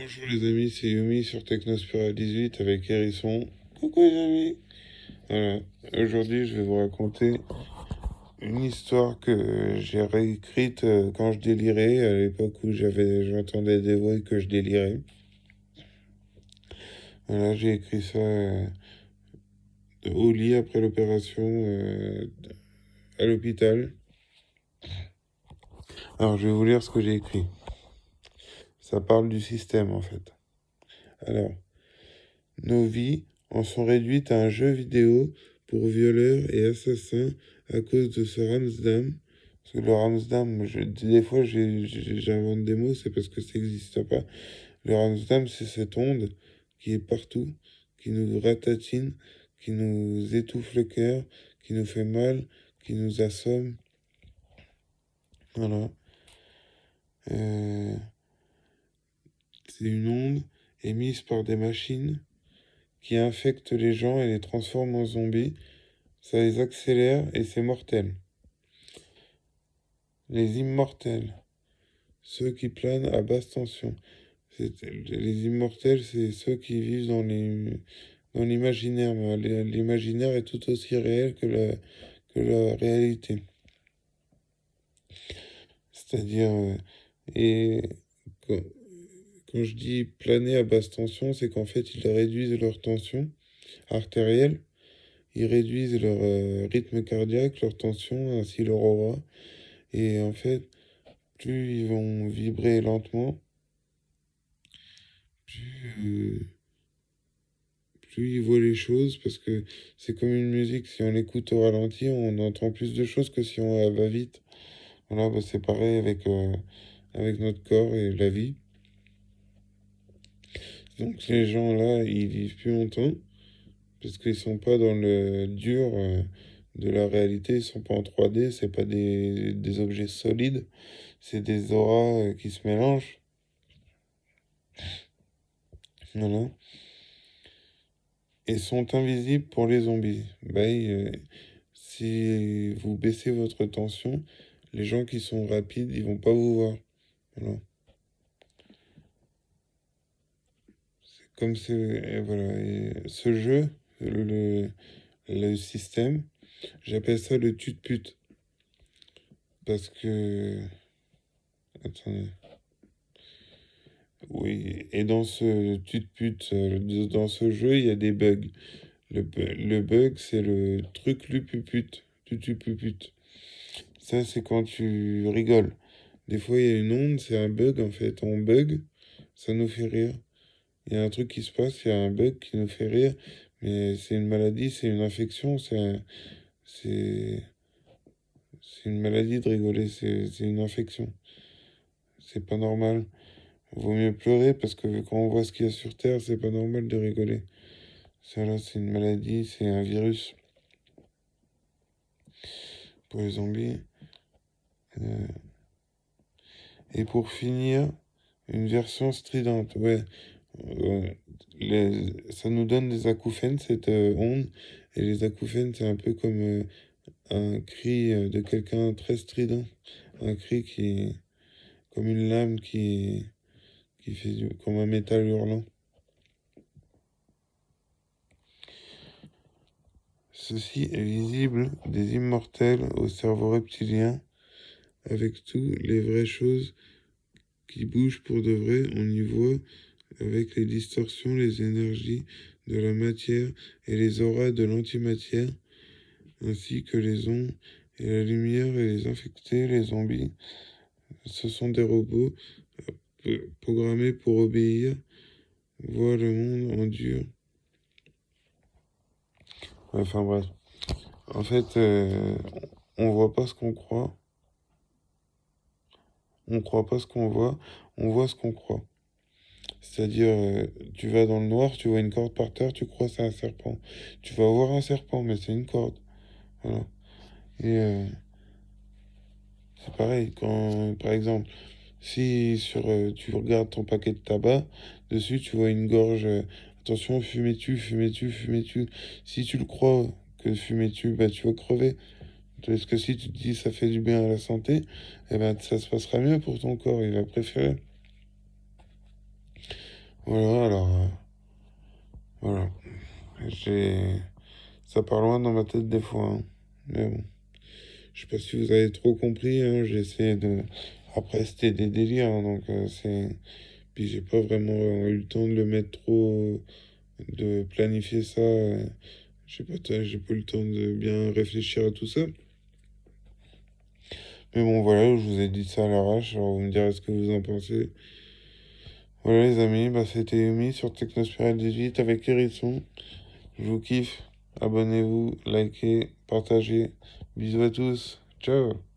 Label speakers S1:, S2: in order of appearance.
S1: Bonjour les amis, c'est Yumi sur Technospira 18 avec Hérisson. Coucou les amis. Voilà, aujourd'hui je vais vous raconter une histoire que j'ai réécrite quand je délirais, à l'époque où j'entendais des voix et que je délirais. Voilà, j'ai écrit ça au lit après l'opération à l'hôpital. Alors je vais vous lire ce que j'ai écrit. Ça parle du système en fait. Alors, nos vies en sont réduites à un jeu vidéo pour violeurs et assassins à cause de ce Ramsdam. Parce que le Ramsdam, des fois j'invente des mots, c'est parce que ça n'existe pas. Le Ramsdam, c'est cette onde qui est partout, qui nous ratatine, qui nous étouffe le cœur, qui nous fait mal, qui nous assomme. Voilà. Euh, c'est une onde émise par des machines qui infectent les gens et les transforment en zombies. Ça les accélère et c'est mortel. Les immortels, ceux qui planent à basse tension. Les immortels, c'est ceux qui vivent dans l'imaginaire. Mais l'imaginaire est tout aussi réel que la réalité. C'est-à-dire, et quand, quand je dis planer à basse tension, c'est qu'en fait, ils réduisent leur tension artérielle, ils réduisent leur rythme cardiaque, leur tension, ainsi leur aura. Et en fait, plus ils vont vibrer lentement, plus, plus ils voient les choses, parce que c'est comme une musique, si on l'écoute au ralenti, on entend plus de choses que si on va vite. Voilà, bah c'est pareil avec notre corps et la vie. Donc ces gens-là, ils vivent plus longtemps, parce qu'ils sont pas dans le dur de la réalité, ils sont pas en 3D, c'est pas des objets solides, c'est des auras qui se mélangent. Voilà. Et sont invisibles pour les zombies. Si vous baissez votre tension, les gens qui sont rapides, ils vont pas vous voir. Voilà. Comme c'est, et voilà. Et ce jeu, le système, j'appelle ça le tue-pute. Parce que, attendez. Oui, et dans ce tue-pute, dans ce jeu, il y a des bugs. Le bug, c'est le truc lupupute, tutupupute. Ça, c'est quand tu rigoles. Des fois, il y a une onde, c'est un bug en fait. On bug, ça nous fait rire. Il y a un truc qui se passe, il y a un bug qui nous fait rire, mais c'est une maladie, c'est une infection, c'est, c'est une maladie de rigoler, c'est une infection. C'est pas normal. Vaut mieux pleurer parce que quand on voit ce qu'il y a sur Terre, c'est pas normal de rigoler. Ça là, c'est une maladie, c'est un virus. Pour les zombies. Euh, et pour finir, une version stridente. Ouais, euh, ça nous donne des acouphènes, cette onde. Et les acouphènes, c'est un peu comme un cri de quelqu'un très strident. Un cri qui, comme une lame qui fait comme un métal hurlant. Ceci est visible des immortels au cerveau reptilien, avec tous les vraies choses qui bougent pour de vrai. On y voit avec les distorsions, les énergies de la matière et les auras de l'antimatière, ainsi que les ondes et la lumière et les infectés, les zombies. Ce sont des robots programmés pour obéir, voient le monde en dur. Enfin bref. En fait, on voit pas ce qu'on croit, on croit pas ce qu'on voit, on voit ce qu'on croit. C'est-à-dire, tu vas dans le noir, tu vois une corde par terre, tu crois que c'est un serpent. Tu vas voir un serpent, mais c'est une corde. Voilà. Et c'est pareil, quand, par exemple, si tu regardes ton paquet de tabac, dessus tu vois une gorge, attention, fumez-tu, fumez-tu, fumez-tu. Si tu le crois que fumez-tu, bah, tu vas crever. Parce que si tu te dis ça fait du bien à la santé, eh ben, ça se passera mieux pour ton corps, il va préférer. Voilà, alors, voilà. J'ai... Ça part loin dans ma tête des fois, hein. Mais bon, je sais pas si vous avez trop compris, hein. J'essaie de... Après, c'était des délires, hein, donc c'est... Puis j'ai pas vraiment eu le temps de le mettre trop... de planifier ça. J'ai pas eu le temps de bien réfléchir à tout ça. Mais bon, voilà, je vous ai dit ça à l'arrache, alors vous me direz ce que vous en pensez. Voilà les amis, bah c'était Yumi sur Technospiral 18 avec Hérisson. Je vous kiffe. Abonnez-vous, likez, partagez. Bisous à tous. Ciao.